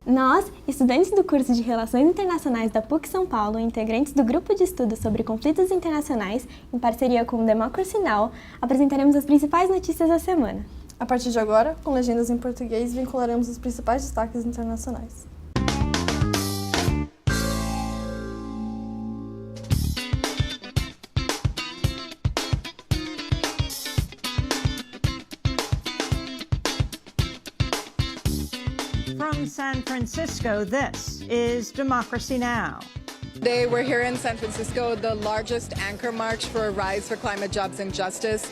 Nós, estudantes do curso de Relações Internacionais da PUC São Paulo e integrantes do grupo de estudo sobre conflitos internacionais, em parceria com o Democracy Now!, apresentaremos as principais notícias da semana. A partir de agora, com legendas em português, vincularemos os principais destaques internacionais. From San Francisco, this is Democracy Now! Today we're here in San Francisco, the largest anchor march for a rise for climate, jobs, and justice.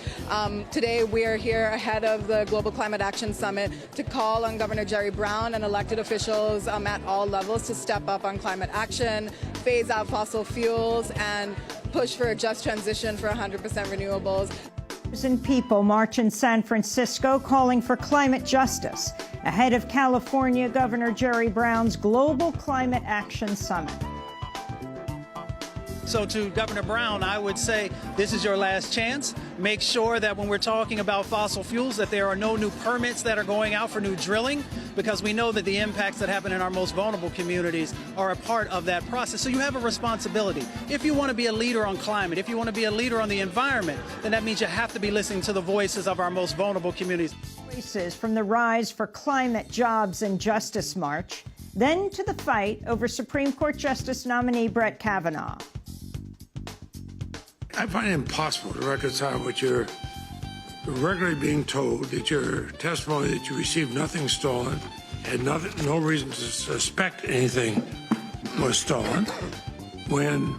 Today we are here ahead of the Global Climate Action Summit to call on Governor Jerry Brown and elected officials at all levels to step up on climate action, phase out fossil fuels, and push for a just transition for 100% renewables. People march in San Francisco calling for climate justice ahead of California Governor Jerry Brown's Global Climate Action Summit. So to Governor Brown, I would say this is your last chance. Make sure that when we're talking about fossil fuels that there are no new permits that are going out for new drilling, because we know that the impacts that happen in our most vulnerable communities are a part of that process. So you have a responsibility. If you want to be a leader on climate, if you want to be a leader on the environment, then that means you have to be listening to the voices of our most vulnerable communities. Voices from the Rise for Climate, Jobs, and Justice March, then to the fight over Supreme Court Justice nominee Brett Kavanaugh. I find it impossible to reconcile what you're regularly being told, that your testimony that you received nothing stolen, had no reason to suspect anything was stolen, when,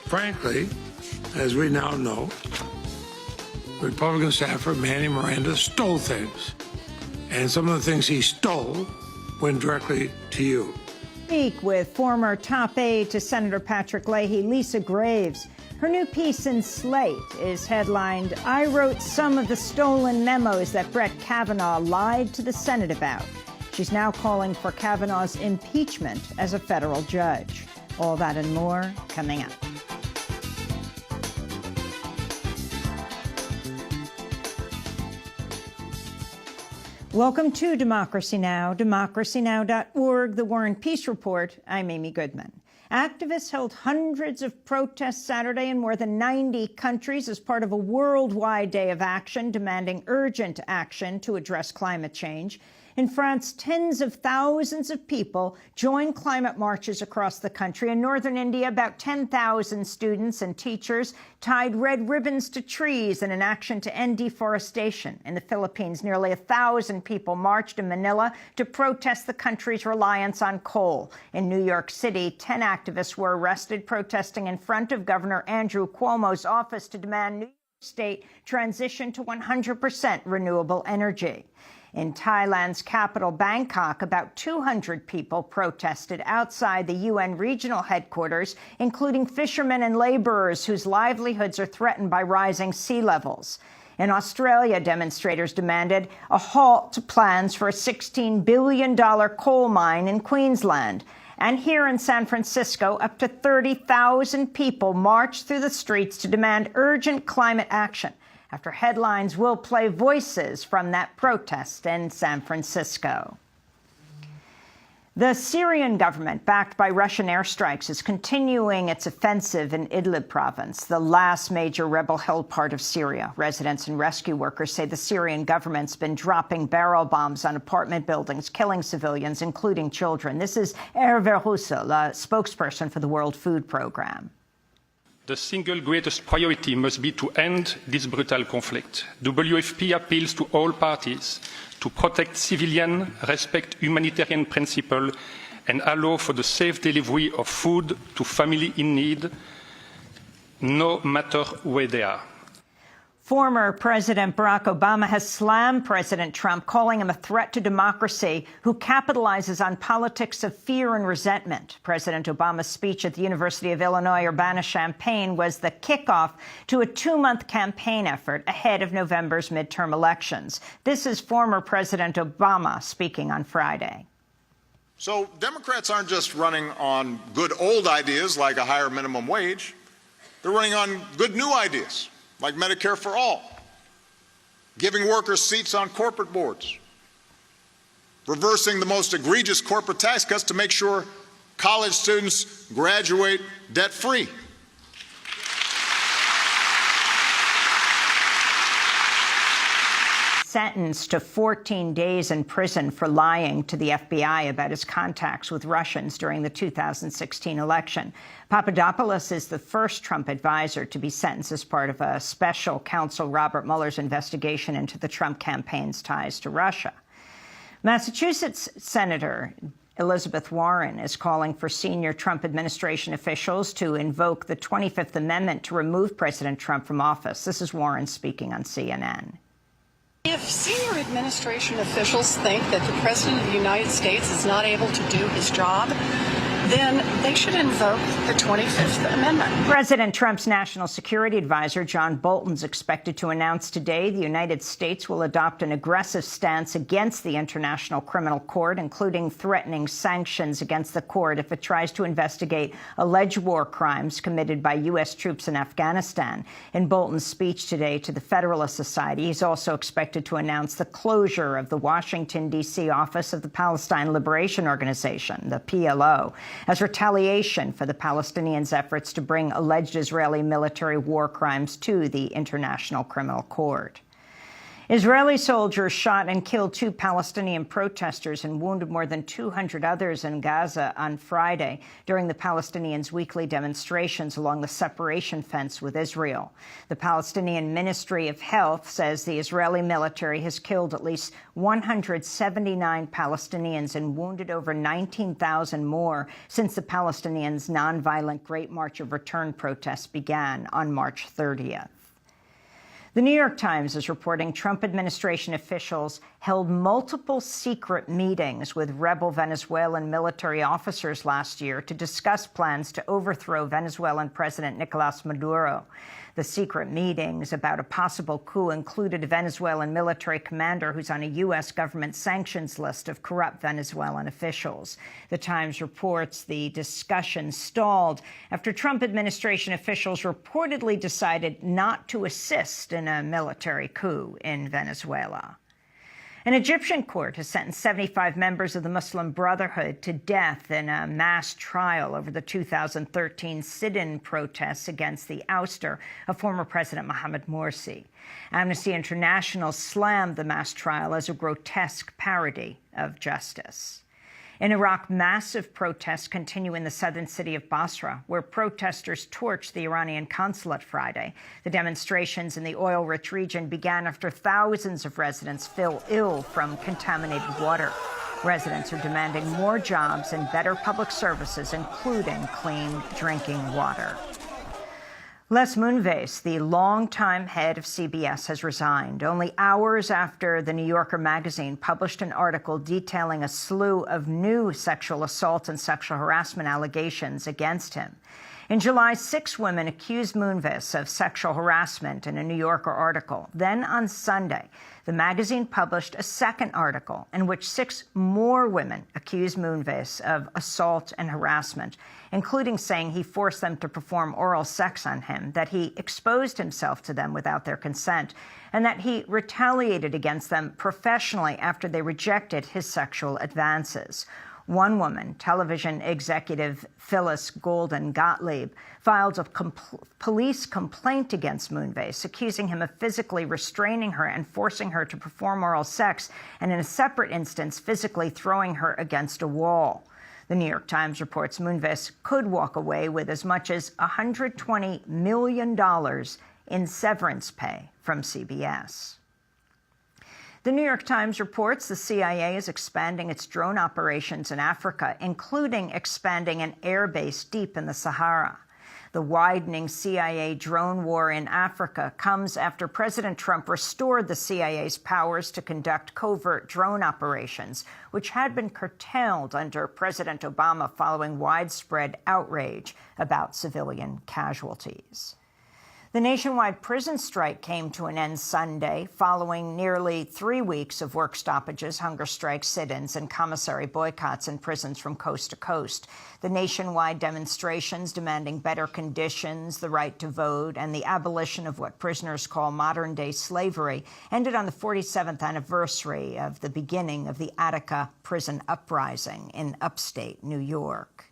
frankly, as we now know, Republican staffer Manny Miranda stole things. And some of the things he stole went directly to you. Speak with former top aide to Senator Patrick Leahy, Lisa Graves. Her new piece in Slate is headlined, "I wrote some of the stolen memos that Brett Kavanaugh lied to the Senate about." She's now calling for Kavanaugh's impeachment as a federal judge. All that and more coming up. Welcome to Democracy Now!, democracynow.org, the War and Peace Report. I'm Amy Goodman. Activists held hundreds of protests Saturday in more than 90 countries as part of a worldwide day of action demanding urgent action to address climate change. In France, tens of thousands of people joined climate marches across the country. In northern India, about 10,000 students and teachers tied red ribbons to trees in an action to end deforestation. In the Philippines, nearly 1,000 people marched in Manila to protest the country's reliance on coal. In New York City, 10 activists were arrested protesting in front of Governor Andrew Cuomo's office to demand New York State transition to 100% renewable energy. In Thailand's capital, Bangkok, about 200 people protested outside the UN regional headquarters, including fishermen and laborers whose livelihoods are threatened by rising sea levels. In Australia, demonstrators demanded a halt to plans for a $16 billion coal mine in Queensland. And here in San Francisco, up to 30,000 people marched through the streets to demand urgent climate action. After headlines, we'll play voices from that protest in San Francisco. The Syrian government, backed by Russian airstrikes, is continuing its offensive in Idlib province, the last major rebel-held part of Syria. Residents and rescue workers say the Syrian government's been dropping barrel bombs on apartment buildings, killing civilians, including children. This is Hervé Roussel, a spokesperson for the World Food Programme. The single greatest priority must be to end this brutal conflict. WFP appeals to all parties to protect civilians, respect humanitarian principles, and allow for the safe delivery of food to families in need, no matter where they are. Former President Barack Obama has slammed President Trump, calling him a threat to democracy who capitalizes on politics of fear and resentment. President Obama's speech at the University of Illinois Urbana-Champaign was the kickoff to a two-month campaign effort ahead of November's midterm elections. This is former President Obama speaking on Friday. So Democrats aren't just running on good old ideas like a higher minimum wage. They're running on good new ideas, like Medicare for all, giving workers seats on corporate boards, reversing the most egregious corporate tax cuts to make sure college students graduate debt-free. Sentenced to 14 days in prison for lying to the FBI about his contacts with Russians during the 2016 election. Papadopoulos is the first Trump advisor to be sentenced as part of a special counsel Robert Mueller's investigation into the Trump campaign's ties to Russia. Massachusetts Senator Elizabeth Warren is calling for senior Trump administration officials to invoke the 25th Amendment to remove President Trump from office. This is Warren speaking on CNN. If senior administration officials think that the President of the United States is not able to do his job, then they should invoke the 25th Amendment. President Trump's national security advisor, John Bolton, is expected to announce today the United States will adopt an aggressive stance against the International Criminal Court, including threatening sanctions against the court if it tries to investigate alleged war crimes committed by U.S. troops in Afghanistan. In Bolton's speech today to the Federalist Society, he's also expected to announce the closure of the Washington, D.C. office of the Palestine Liberation Organization, the PLO, as retaliation for the Palestinians' efforts to bring alleged Israeli military war crimes to the International Criminal Court. Israeli soldiers shot and killed 2 Palestinian protesters and wounded more than 200 others in Gaza on Friday during the Palestinians' weekly demonstrations along the separation fence with Israel. The Palestinian Ministry of Health says the Israeli military has killed at least 179 Palestinians and wounded over 19,000 more since the Palestinians' nonviolent Great March of Return protests began on March 30th. The New York Times is reporting Trump administration officials held multiple secret meetings with rebel Venezuelan military officers last year to discuss plans to overthrow Venezuelan President Nicolas Maduro. The secret meetings about a possible coup included a Venezuelan military commander who's on a U.S. government sanctions list of corrupt Venezuelan officials. The Times reports the discussion stalled after Trump administration officials reportedly decided not to assist in a military coup in Venezuela. An Egyptian court has sentenced 75 members of the Muslim Brotherhood to death in a mass trial over the 2013 sit-in protests against the ouster of former President Mohamed Morsi. Amnesty International slammed the mass trial as a grotesque parody of justice. In Iraq, massive protests continue in the southern city of Basra, where protesters torched the Iranian consulate Friday. The demonstrations in the oil-rich region began after thousands of residents fell ill from contaminated water. Residents are demanding more jobs and better public services, including clean drinking water. Les Moonves, the longtime head of CBS, has resigned, only hours after The New Yorker magazine published an article detailing a slew of new sexual assault and sexual harassment allegations against him. In July, 6 women accused Moonves of sexual harassment in a New Yorker article. Then on Sunday, the magazine published a second article in which 6 more women accused Moonves of assault and harassment, including saying he forced them to perform oral sex on him, that he exposed himself to them without their consent, and that he retaliated against them professionally after they rejected his sexual advances. One woman, television executive Phyllis Golden Gottlieb, filed a police complaint against Moonves, accusing him of physically restraining her and forcing her to perform oral sex, and in a separate instance, physically throwing her against a wall. The New York Times reports Moonves could walk away with as much as $120 million in severance pay from CBS. The New York Times reports the CIA is expanding its drone operations in Africa, including expanding an air base deep in the Sahara. The widening CIA drone war in Africa comes after President Trump restored the CIA's powers to conduct covert drone operations, which had been curtailed under President Obama following widespread outrage about civilian casualties. The nationwide prison strike came to an end Sunday, following nearly 3 weeks of work stoppages, hunger strikes, sit-ins, and commissary boycotts in prisons from coast to coast. The nationwide demonstrations demanding better conditions, the right to vote, and the abolition of what prisoners call modern-day slavery ended on the 47th anniversary of the beginning of the Attica prison uprising in upstate New York.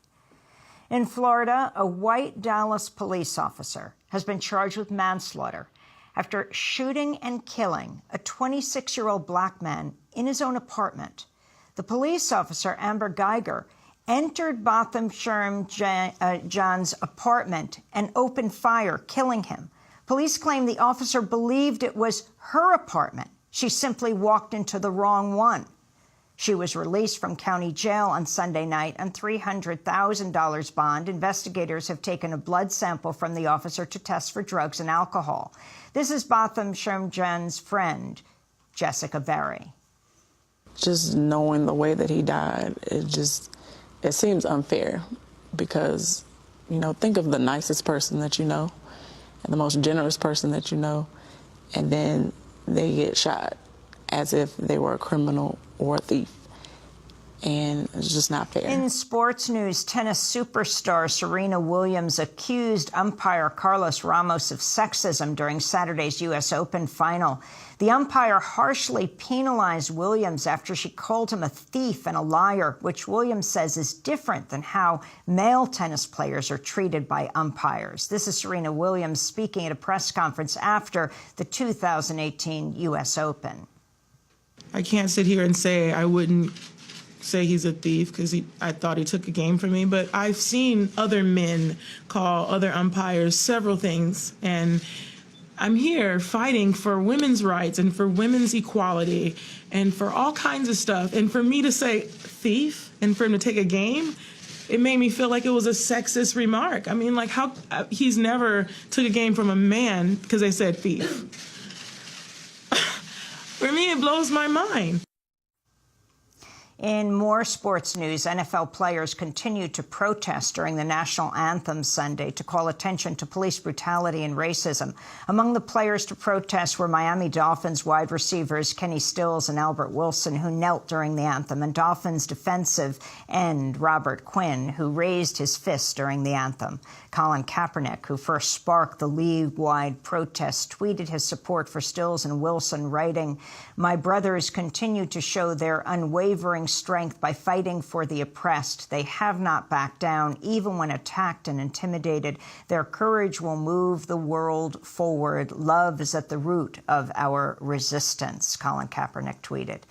In Florida, a white Dallas police officer has been charged with manslaughter after shooting and killing a 26-year-old black man in his own apartment. The police officer, Amber Geiger, entered Botham Sherm John's apartment and opened fire, killing him. Police claim the officer believed it was her apartment. She simply walked into the wrong one. She was released from county jail on Sunday night on $300,000 bond. Investigators have taken a blood sample from the officer to test for drugs and alcohol. This is Botham Sherm John's friend, Jessica Berry. Just knowing the way that he died, it seems unfair because, you know, think of the nicest person that you know and the most generous person that you know, and then they get shot as if they were a criminal or a thief. And it's just not fair. In sports news, tennis superstar Serena Williams accused umpire Carlos Ramos of sexism during Saturday's U.S. Open final. The umpire harshly penalized Williams after she called him a thief and a liar, which Williams says is different than how male tennis players are treated by umpires. This is Serena Williams speaking at a press conference after the 2018 U.S. Open. I can't sit here and say I wouldn't say he's a thief because I thought he took a game from me, but I've seen other men call other umpires several things, and I'm here fighting for women's rights and for women's equality and for all kinds of stuff. And for me to say thief and for him to take a game, it made me feel like it was a sexist remark. I mean, like, how he's never took a game from a man because they said thief. For me, it blows my mind. In more sports news, NFL players continued to protest during the national anthem Sunday to call attention to police brutality and racism. Among the players to protest were Miami Dolphins wide receivers Kenny Stills and Albert Wilson, who knelt during the anthem, and Dolphins defensive end Robert Quinn, who raised his fist during the anthem. Colin Kaepernick, who first sparked the league-wide protest, tweeted his support for Stills and Wilson, writing, "My brothers continue to show their unwavering strength by fighting for the oppressed. They have not backed down, even when attacked and intimidated. Their courage will move the world forward. Love is at the root of our resistance," Colin Kaepernick tweeted.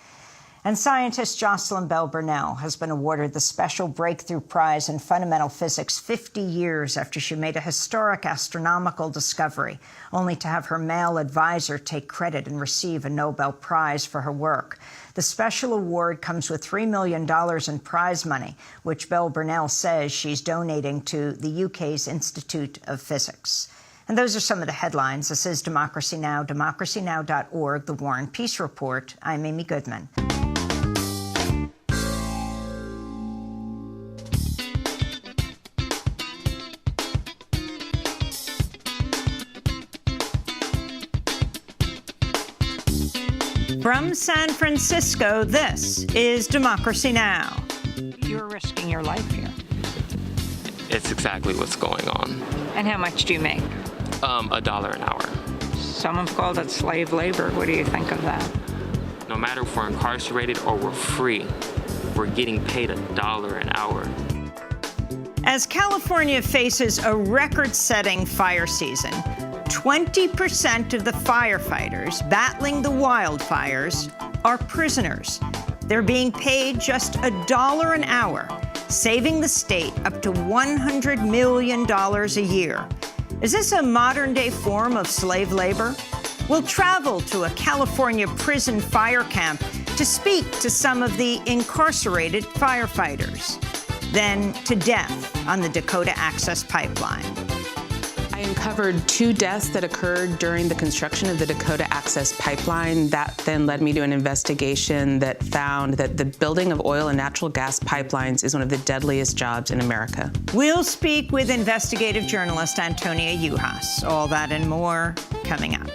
And scientist Jocelyn Bell Burnell has been awarded the Special Breakthrough Prize in Fundamental Physics 50 years after she made a historic astronomical discovery, only to have her male advisor take credit and receive a Nobel Prize for her work. The special award comes with $3 million in prize money, which Bell Burnell says she's donating to the UK's Institute of Physics. And those are some of the headlines. This is Democracy Now!, democracynow.org, The War and Peace Report. I'm Amy Goodman. From San Francisco, this is Democracy Now! You're risking your life here. It's exactly what's going on. And how much do you make? $1 an hour. Some have called it slave labor. What do you think of that? No matter if we're incarcerated or we're free, we're getting paid $1 an hour. As California faces a record-setting fire season, 20% of the firefighters battling the wildfires are prisoners. They're being paid just $1 an hour, saving the state up to $100 million a year. Is this a modern-day form of slave labor? We'll travel to a California prison fire camp to speak to some of the incarcerated firefighters. Then to death on the Dakota Access Pipeline. I uncovered 2 deaths that occurred during the construction of the Dakota Access Pipeline. That then led me to an investigation that found that the building of oil and natural gas pipelines is one of the deadliest jobs in America. We'll speak with investigative journalist Antonia Juhas. All that and more coming up.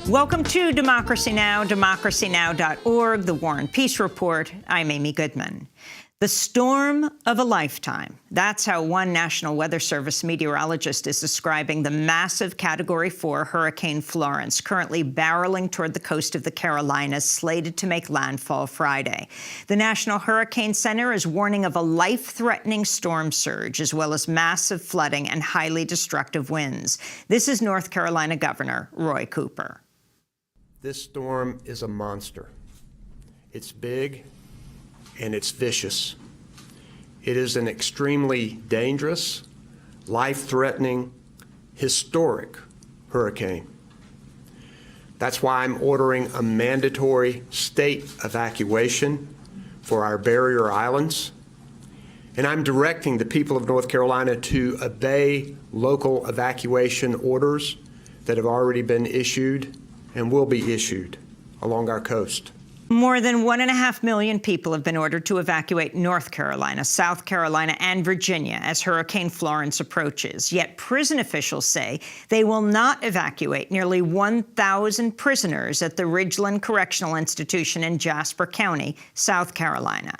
Welcome to Democracy Now!, democracynow.org, the War and Peace Report. I'm Amy Goodman. The storm of a lifetime. That's how one National Weather Service meteorologist is describing the massive Category 4 Hurricane Florence, currently barreling toward the coast of the Carolinas, slated to make landfall Friday. The National Hurricane Center is warning of a life-threatening storm surge, as well as massive flooding and highly destructive winds. This is North Carolina Governor Roy Cooper. This storm is a monster. It's big and it's vicious. It is an extremely dangerous, life-threatening, historic hurricane. That's why I'm ordering a mandatory state evacuation for our barrier islands. And I'm directing the people of North Carolina to obey local evacuation orders that have already been issued and will be issued along our coast. More than 1.5 million people have been ordered to evacuate North Carolina, South Carolina, and Virginia as Hurricane Florence approaches. Yet prison officials say they will not evacuate nearly 1,000 prisoners at the Ridgeland Correctional Institution in Jasper County, South Carolina.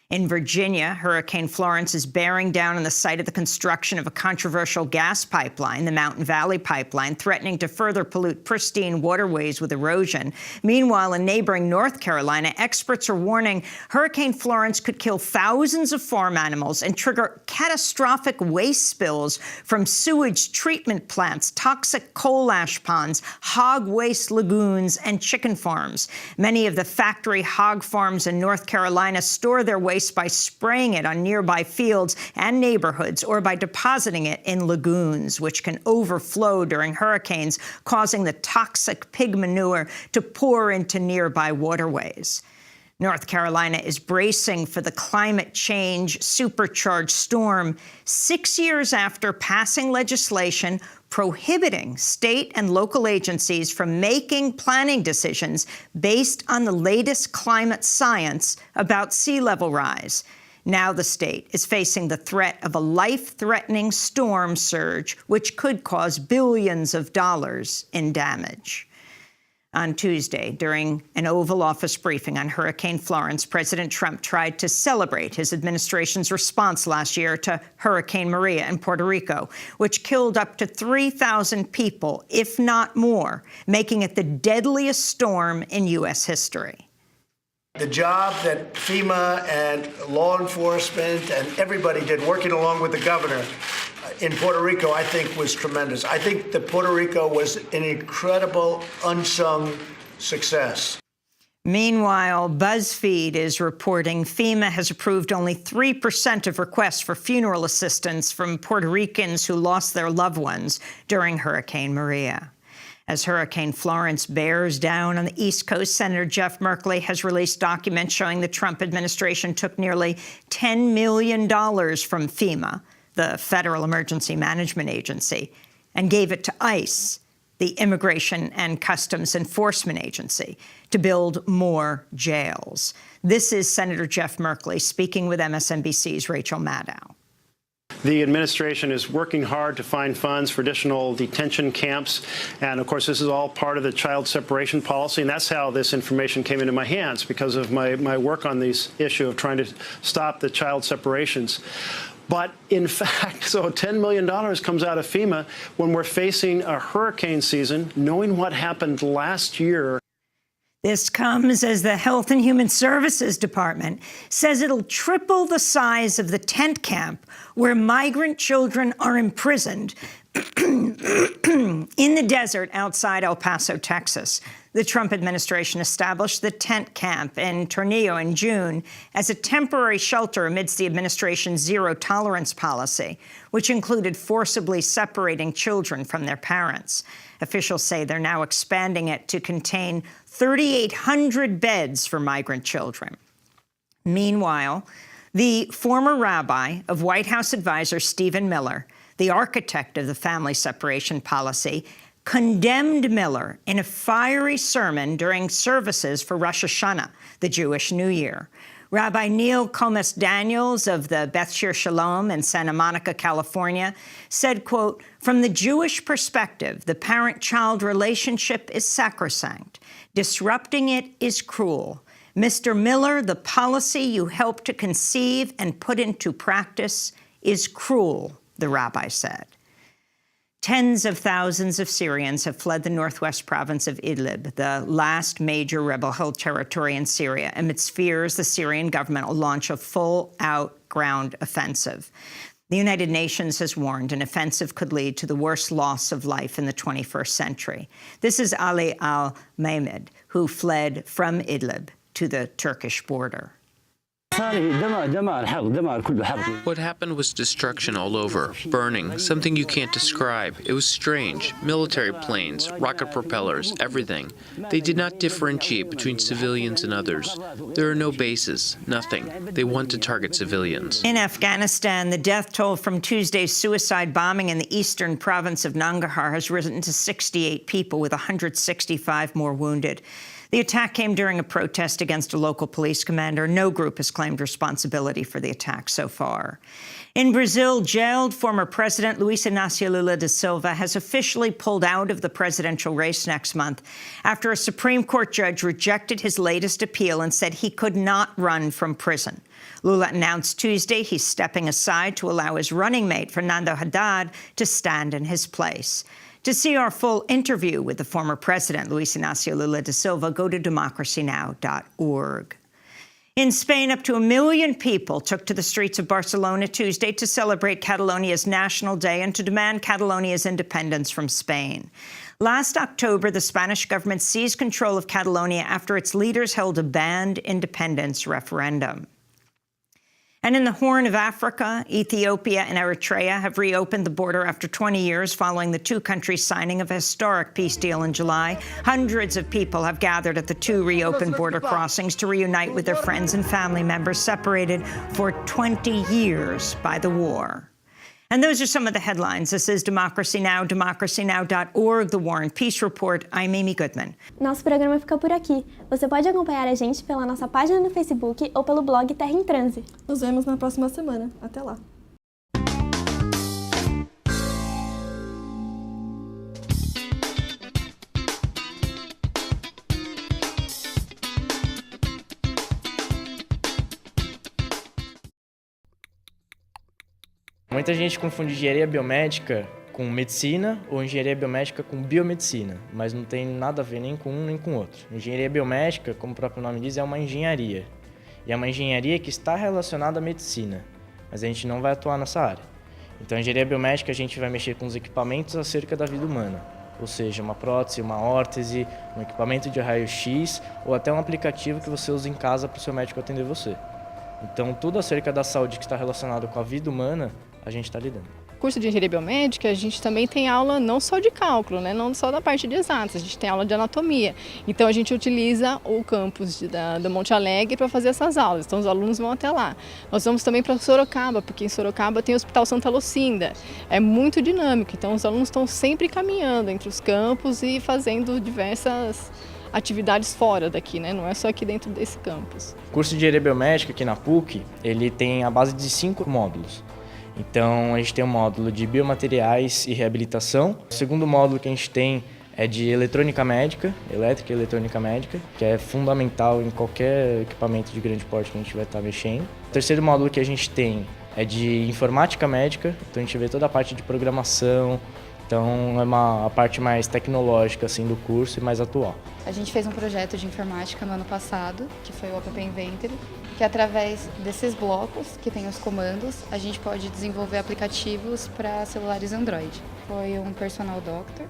In Virginia, Hurricane Florence is bearing down on the site of the construction of a controversial gas pipeline, the Mountain Valley Pipeline, threatening to further pollute pristine waterways with erosion. Meanwhile, in neighboring North Carolina, experts are warning Hurricane Florence could kill thousands of farm animals and trigger catastrophic waste spills from sewage treatment plants, toxic coal ash ponds, hog waste lagoons, and chicken farms. Many of the factory hog farms in North Carolina store their waste by spraying it on nearby fields and neighborhoods or by depositing it in lagoons, which can overflow during hurricanes, causing the toxic pig manure to pour into nearby waterways. North Carolina is bracing for the climate change supercharged storm 6 years after passing legislation prohibiting state and local agencies from making planning decisions based on the latest climate science about sea level rise. Now the state is facing the threat of a life-threatening storm surge, which could cause billions of dollars in damage. On Tuesday, during an Oval Office briefing on Hurricane Florence, President Trump tried to celebrate his administration's response last year to Hurricane Maria in Puerto Rico, which killed up to 3,000 people, if not more, making it the deadliest storm in U.S. history. The job that FEMA and law enforcement and everybody did, working along with the governor in Puerto Rico, I think was tremendous. I think that Puerto Rico was an incredible, unsung success. Meanwhile, BuzzFeed is reporting FEMA has approved only 3% of requests for funeral assistance from Puerto Ricans who lost their loved ones during Hurricane Maria. As Hurricane Florence bears down on the East Coast, Senator Jeff Merkley has released documents showing the Trump administration took nearly $10 million from FEMA, the Federal Emergency Management Agency, and gave it to ICE, the Immigration and Customs Enforcement Agency, to build more jails. This is Senator Jeff Merkley speaking with MSNBC's Rachel Maddow. The administration is working hard to find funds for additional detention camps. And, of course, this is all part of the child separation policy. And that's how this information came into my hands, because of my work on this issue of trying to stop the child separations. But, in fact, so $10 million comes out of FEMA when we're facing a hurricane season, knowing what happened last year. This comes as the Health and Human Services Department says it'll triple the size of the tent camp where migrant children are imprisoned in the desert outside El Paso, Texas. The Trump administration established the tent camp in Tornillo in June as a temporary shelter amidst the administration's zero-tolerance policy, which included forcibly separating children from their parents. Officials say they're now expanding it to contain 3,800 beds for migrant children. Meanwhile, the former rabbi of White House advisor Stephen Miller, the architect of the family separation policy, condemned Miller in a fiery sermon during services for Rosh Hashanah, the Jewish New Year. Rabbi Neil Comas Daniels of the Beth Shir Shalom in Santa Monica, California, said, quote, "From the Jewish perspective, the parent-child relationship is sacrosanct. Disrupting it is cruel. Mr. Miller, the policy you helped to conceive and put into practice is cruel," the rabbi said. Tens of thousands of Syrians have fled the northwest province of Idlib, the last major rebel-held territory in Syria, amidst fears the Syrian government will launch a full-out ground offensive. The United Nations has warned an offensive could lead to the worst loss of life in the 21st century. This is Ali al-Mahmed, who fled from Idlib to the Turkish border. What happened was destruction all over, burning, something you can't describe. It was strange. Military planes, rocket propellers, everything. They did not differentiate between civilians and others. There are no bases, nothing. They want to target civilians. In Afghanistan, the death toll from Tuesday's suicide bombing in the eastern province of Nangarhar has risen to 68 people, with 165 more wounded. The attack came during a protest against a local police commander. No group has claimed responsibility for the attack so far. In Brazil, jailed former President Luiz Inácio Lula da Silva has officially pulled out of the presidential race next month after a Supreme Court judge rejected his latest appeal and said he could not run from prison. Lula announced Tuesday he's stepping aside to allow his running mate, Fernando Haddad, to stand in his place. To see our full interview with the former president, Luiz Inácio Lula da Silva, go to democracynow.org. In Spain, up to 1 million people took to the streets of Barcelona Tuesday to celebrate Catalonia's National Day and to demand Catalonia's independence from Spain. Last October, the Spanish government seized control of Catalonia after its leaders held a banned independence referendum. And in the Horn of Africa, Ethiopia and Eritrea have reopened the border after 20 years following the two countries signing of a historic peace deal in July. Hundreds of people have gathered at the two reopened border crossings to reunite with their friends and family members separated for 20 years by the war. And those are some of the headlines. This is Democracy Now!, democracynow.org, The War and Peace Report. I'm Amy Goodman. Nosso programa fica por aqui. Você pode acompanhar a gente pela nossa página no Facebook ou pelo blog Terra em Transe. Nos vemos na próxima semana. Até lá. Muita gente confunde engenharia biomédica com medicina ou engenharia biomédica com biomedicina, mas não tem nada a ver nem com um nem com o outro. Engenharia biomédica, como o próprio nome diz, é uma engenharia. E é uma engenharia que está relacionada à medicina, mas a gente não vai atuar nessa área. Então, a engenharia biomédica, a gente vai mexer com os equipamentos acerca da vida humana, ou seja, uma prótese, uma órtese, um equipamento de raio-x ou até um aplicativo que você usa em casa para o seu médico atender você. Então, tudo acerca da saúde que está relacionado com a vida humana, a gente está lidando. No curso de engenharia biomédica, a gente também tem aula não só de cálculo, né? Não só da parte de exatas, a gente tem aula de anatomia. Então a gente utiliza o campus do Monte Alegre para fazer essas aulas, então os alunos vão até lá. Nós vamos também para Sorocaba, porque em Sorocaba tem o Hospital Santa Lucinda. É muito dinâmico, então os alunos estão sempre caminhando entre os campos e fazendo diversas atividades fora daqui, né? Não é só aqui dentro desse campus. O curso de engenharia biomédica aqui na PUC, ele tem a base de 5 módulos. Então, a gente tem um módulo de biomateriais e reabilitação. O segundo módulo que a gente tem é de eletrônica médica, elétrica e eletrônica médica, que é fundamental em qualquer equipamento de grande porte que a gente vai estar mexendo. O terceiro módulo que a gente tem é de informática médica, então a gente vê toda a parte de programação, então é a parte mais tecnológica assim, do curso e mais atual. A gente fez um projeto de informática no ano passado, que foi o App Inventory, que através desses blocos, que tem os comandos, a gente pode desenvolver aplicativos para celulares Android. Foi um personal doctor,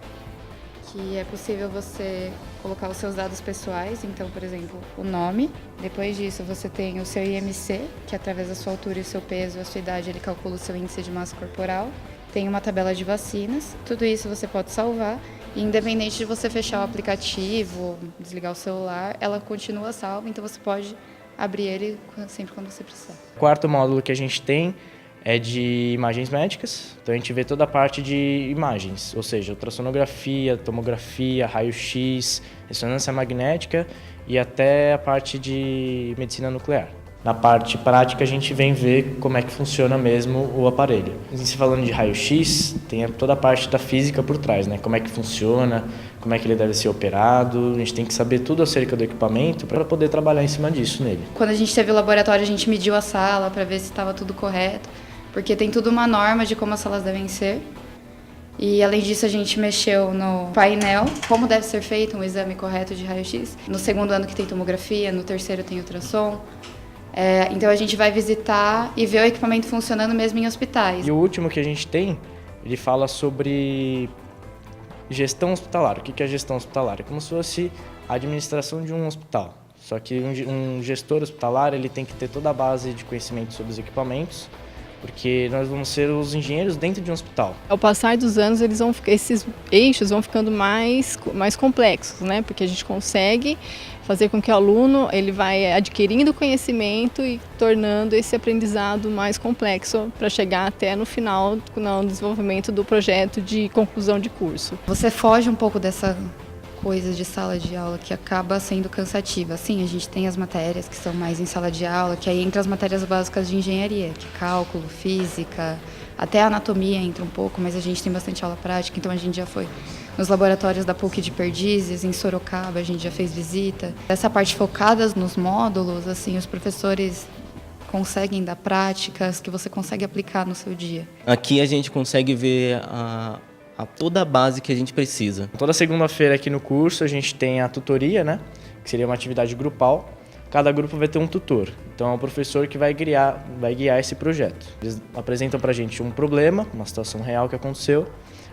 que é possível você colocar os seus dados pessoais, então, por exemplo, o nome. Depois disso, você tem o seu IMC, que através da sua altura e seu peso, a sua idade, ele calcula o seu índice de massa corporal. Tem uma tabela de vacinas, tudo isso você pode salvar. E independente de você fechar o aplicativo, desligar o celular, ela continua salva, então você pode abrir ele sempre quando você precisar. O quarto módulo que a gente tem é de imagens médicas, então a gente vê toda a parte de imagens, ou seja, ultrassonografia, tomografia, raio-x, ressonância magnética e até a parte de medicina nuclear. Na parte prática, a gente vem ver como é que funciona mesmo o aparelho. Se falando de raio-x, tem toda a parte da física por trás, né? Como é que funciona, como é que ele deve ser operado, a gente tem que saber tudo acerca do equipamento para poder trabalhar em cima disso nele. Quando a gente teve o laboratório, a gente mediu a sala para ver se estava tudo correto, porque tem tudo uma norma de como as salas devem ser. E além disso, a gente mexeu no painel, como deve ser feito um exame correto de raio-x. No segundo ano que tem tomografia, no terceiro tem ultrassom. Então a gente vai visitar e ver o equipamento funcionando mesmo em hospitais. E o último que a gente tem, ele fala sobre gestão hospitalar. O que é gestão hospitalar? É como se fosse a administração de um hospital. Só que um gestor hospitalar, ele tem que ter toda a base de conhecimento sobre os equipamentos, porque nós vamos ser os engenheiros dentro de um hospital. Ao passar dos anos, esses eixos vão ficando mais complexos, né? Porque a gente consegue fazer com que o aluno ele vai adquirindo conhecimento e tornando esse aprendizado mais complexo para chegar até no final, no desenvolvimento do projeto de conclusão de curso. Você foge um pouco dessa coisa de sala de aula que acaba sendo cansativa. Sim, a gente tem as matérias que são mais em sala de aula, que aí entra as matérias básicas de engenharia, que é cálculo, física, até a anatomia entra um pouco, mas a gente tem bastante aula prática, então a gente já foi nos laboratórios da PUC de Perdizes, em Sorocaba, a gente já fez visita. Essa parte focada nos módulos, assim, os professores conseguem dar práticas que você consegue aplicar no seu dia. Aqui a gente consegue ver toda a base que a gente precisa. Toda segunda-feira aqui no curso a gente tem a tutoria, né? Que seria uma atividade grupal. Cada grupo vai ter um tutor. Então é o professor que vai guiar esse projeto. Eles apresentam pra gente um problema, uma situação real que aconteceu.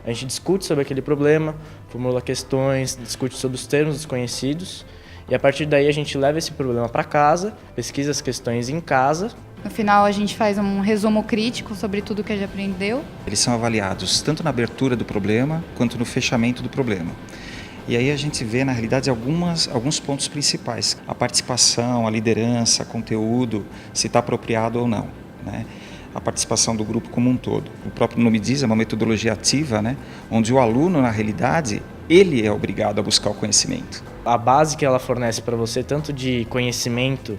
A gente discute sobre aquele problema, formula questões, discute sobre os termos desconhecidos. E a partir daí a gente leva esse problema para casa, pesquisa as questões em casa. No final a gente faz um resumo crítico sobre tudo que a gente aprendeu. Eles são avaliados tanto na abertura do problema quanto no fechamento do problema. E aí a gente vê, na realidade, alguns pontos principais. A participação, a liderança, conteúdo, se está apropriado ou não, né? A participação do grupo como um todo. O próprio nome diz, é uma metodologia ativa, né? Onde o aluno, na realidade, ele é obrigado a buscar o conhecimento. A base que ela fornece para você, tanto de conhecimento,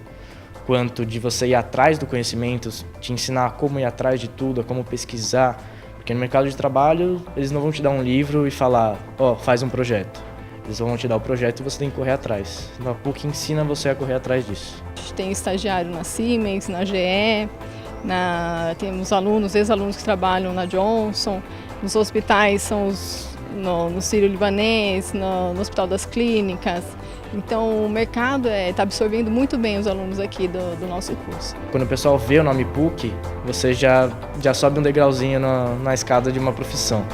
quanto de você ir atrás do conhecimento, te ensinar como ir atrás de tudo, como pesquisar. Porque no mercado de trabalho, eles não vão te dar um livro e falar, faz um projeto. Eles vão te dar o projeto e você tem que correr atrás. Na PUC ensina você a correr atrás disso. A gente tem estagiário na Siemens, na GE, temos ex-alunos que trabalham na Johnson, nos hospitais são no Sírio-Libanês, no Hospital das Clínicas. Então o mercado está absorvendo muito bem os alunos aqui do nosso curso. Quando o pessoal vê o nome PUC, você já sobe um degrauzinho na escada de uma profissão.